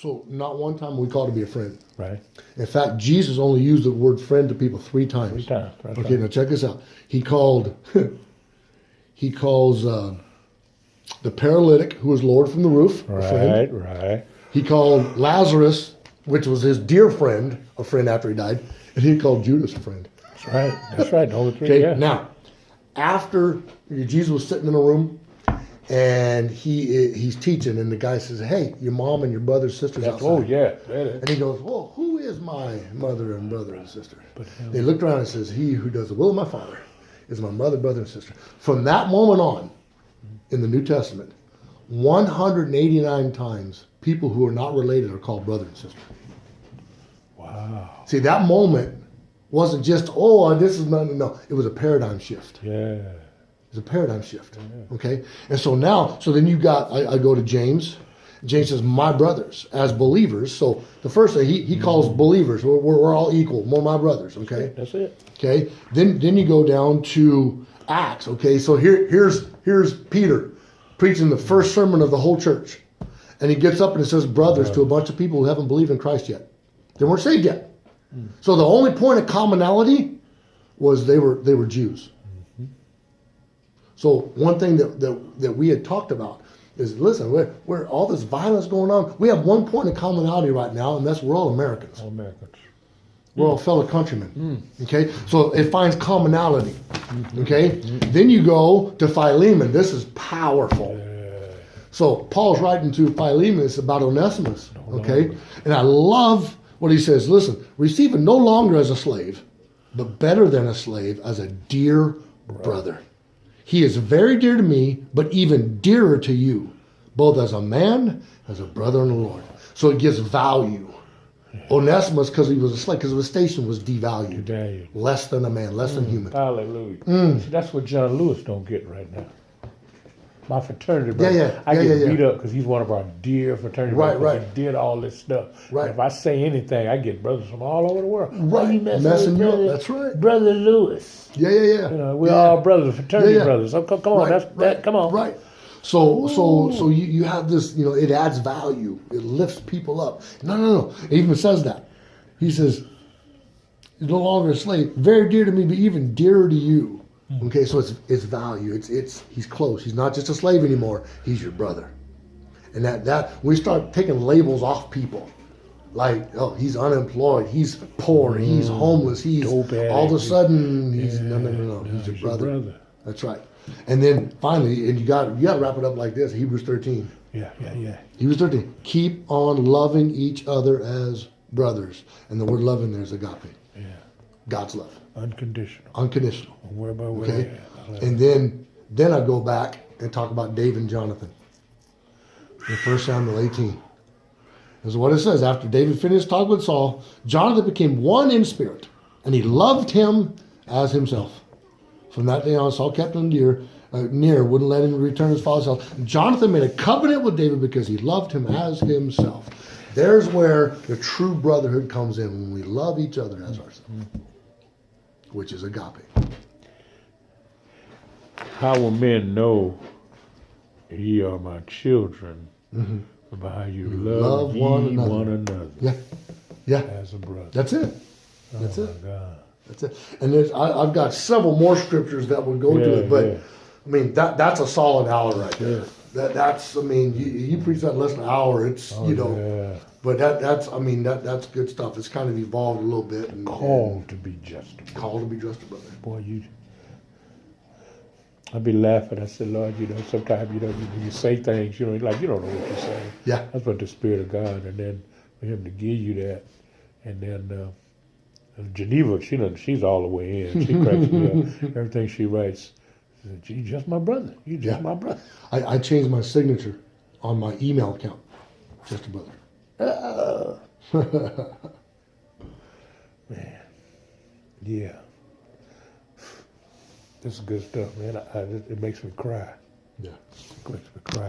So not one time are we called to be a friend. Right. In fact, Jesus only used the word friend to people 3 times. 3 times. Right. Okay, now check this out. He calls the paralytic, who was lowered from the roof, a friend. Right. He called Lazarus, which was his dear friend, a friend after he died, and he called Judas a friend. That's right. Only 3. Okay, Yeah. now, after Jesus was sitting in a room, and he's teaching, and the guy says, "Hey, your mom and your brother, sisters outside." Oh yeah. And he goes, "Well, who is my mother and brother and sister?" But They looked around and says, "He who does the will of my Father is my mother, brother, and sister." From that moment on, in the New Testament, 189 times, people who are not related are called brother and sister. Wow. See, that moment wasn't just, "Oh, this is not," no. It was a paradigm shift. Yeah. It's a paradigm shift. Okay? And so now, then you got, I go to James. James says, "My brothers," as believers. So the first thing, he calls believers, we're all equal, more my brothers. Okay? That's it. Okay? Then you go down to Acts. Okay? So here's Peter preaching the first sermon of the whole church. And he gets up and he says, "Brothers," to a bunch of people who haven't believed in Christ yet. They weren't saved yet. So the only point of commonality was they were Jews. So one thing that we had talked about is, listen, we're all this violence going on. We have one point of commonality right now, and that's we're all Americans. All Americans. We're all fellow countrymen. Okay? So it finds commonality. Okay? Then you go to Philemon. This is powerful. So Paul's writing to Philemon. It's about Onesimus. Okay? And I love what he says. Listen, receive him no longer as a slave, but better than a slave, as a dear brother. He is very dear to me, but even dearer to you, both as a man, as a brother in the Lord. So it gives value. Onesimus, because he was a slave, because his station was devalued. Devalued. Less than a man, less than human. Hallelujah. See, that's what John Lewis don't get right now. My fraternity brother. I get beat up because he's one of our dear fraternity brothers. Right. He did all this stuff. Right. And if I say anything, I get brothers from all over the world. Right. Why you Messing with you up. brother, That's right. Brother Lewis. Yeah. You know, we're all brothers, fraternity brothers. So come on, Right. come on. Right. So you have this, it adds value. It lifts people up. No. It even says that. He says, "He's no longer a slave, very dear to me, but even dearer to you." Okay, so it's value. He's close. He's not just a slave anymore. He's your brother. And that we start taking labels off people. Like, oh, he's unemployed, he's poor, he's homeless, he's Dope addict. all of a sudden he's no. He's your brother. That's right. And then finally, and you got to wrap it up like this, Hebrews 13. Yeah. Hebrews 13. Keep on loving each other as brothers. And the word loving there is agape. Yeah. God's love. Unconditional. Unconditional. Where by where? Okay? And then I go back and talk about David and Jonathan. In 1 Samuel 18. This is what it says. After David finished talking with Saul, Jonathan became one in spirit, and he loved him as himself. From that day on, Saul kept him near, wouldn't let him return to his father's house. Jonathan made a covenant with David because he loved him as himself. There's where the true brotherhood comes in, when we love each other as ourselves, which is agape. How will men know ye are my children? By how you love one ye another. one another. Yeah. As a brother. That's it. That's oh it. My God. That's it. And I've got several more scriptures that would go to it, but I mean that's a solid hour right there. That's you preach that in less than an hour. It's but that's good stuff. It's kind of evolved a little bit. And, Called to be just. Called to be just a brother. Boy, I'd be laughing. I said, Lord, sometimes you say things, you don't know what you're saying. Yeah. That's what the Spirit of God, and then for Him to give you that, and then Geneva, she's all the way in. She cracks me up. Everything she writes, she said, "You just my brother. You just my brother." I changed my signature on my email account. Just a brother. Man, yeah. This is good stuff, man. It makes me cry. Yeah. It makes me cry.